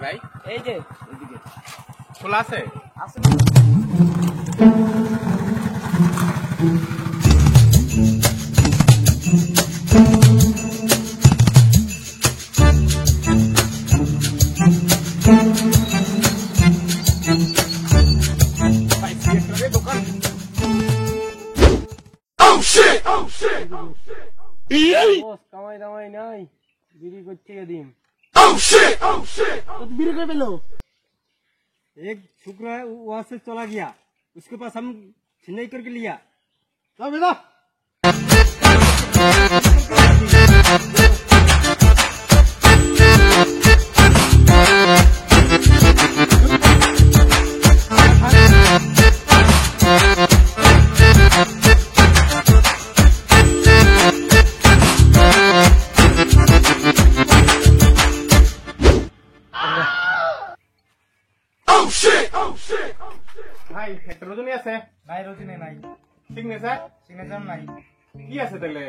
ভাই? এই যে এদিকে খোলা আছে? আছে। ভাই সিগারেটের দোকান? বস কামাই দামাই নাই, বিড়ি করছে এদিন। तो बीड़ी कर लो। एक शुक्र है वहां से चला गया, उसके पास हम छिनाई करके लिया। चलो बेटा। ভাই একটা রজনী আছে? নাই রজনী নাই, সিগনেচার? সিগনেচার নাই, কি আছে তাহলে?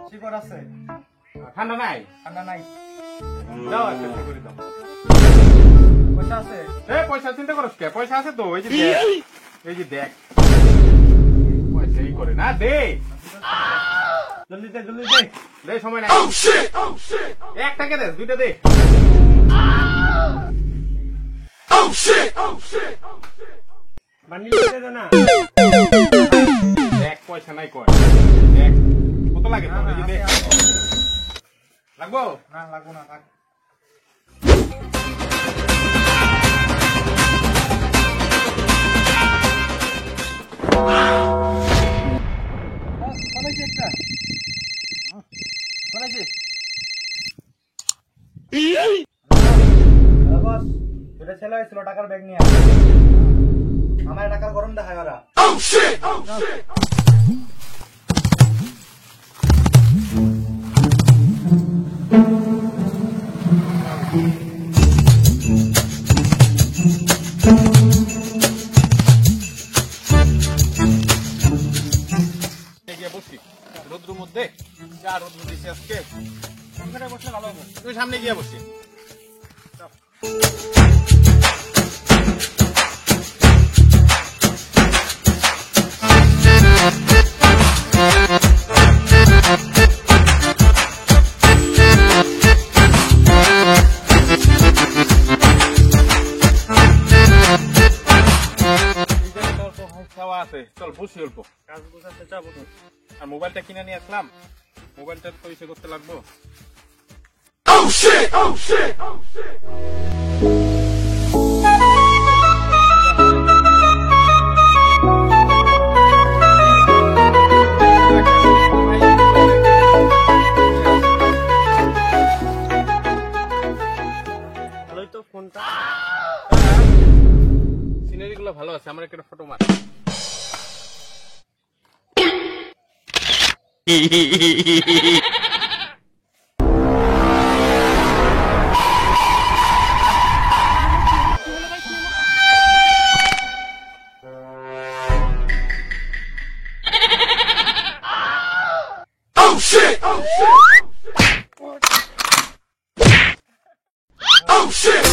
শিকড় আছে, ঠান্ডা নাই? ঠান্ডা নাই। দাও একটা চেক করে দাও। পয়সা আছে? পয়সা চিন্তা করছ কে? পয়সা আছে তো, এই যে দেখ, এই যে দেখ। পয়সা এই করে না, দে जल्दी दे जल्दी दे। দে, সময় নাই। একটাকে দে, দুইটা দে। बंडल दे देना। দেখ পয়সা নাই কয়, দেখ কত লাগে তোর, এই যে দেখ। লাগবো? না লাগবো না, থাক। কোনাইছে একটা। কোনাইছে। বস দুটো ছেলে হয়েছিল টাকার ব্যাগ নিয়ে, আমার টাকার গরম দেখায় ওরা। গিয়ে বসি রোদ্রুর মধ্যে, যা রোদ্রু দিছে আজকে। ওখানে বসলে ভালো হবে। তুই সামনে গিয়ে বসি। চল বসি অল্প, কাজ গোছাতে যাবো তো। আর মোবাইলটা কিনে নিয়ে আসলাম, মোবাইলটা তো ইসে করতে লাগবো। ভালোই তো ফোনটা। সিনারি গুলো ভালো আছে, আমার একটা ফটো মার। Oh shit!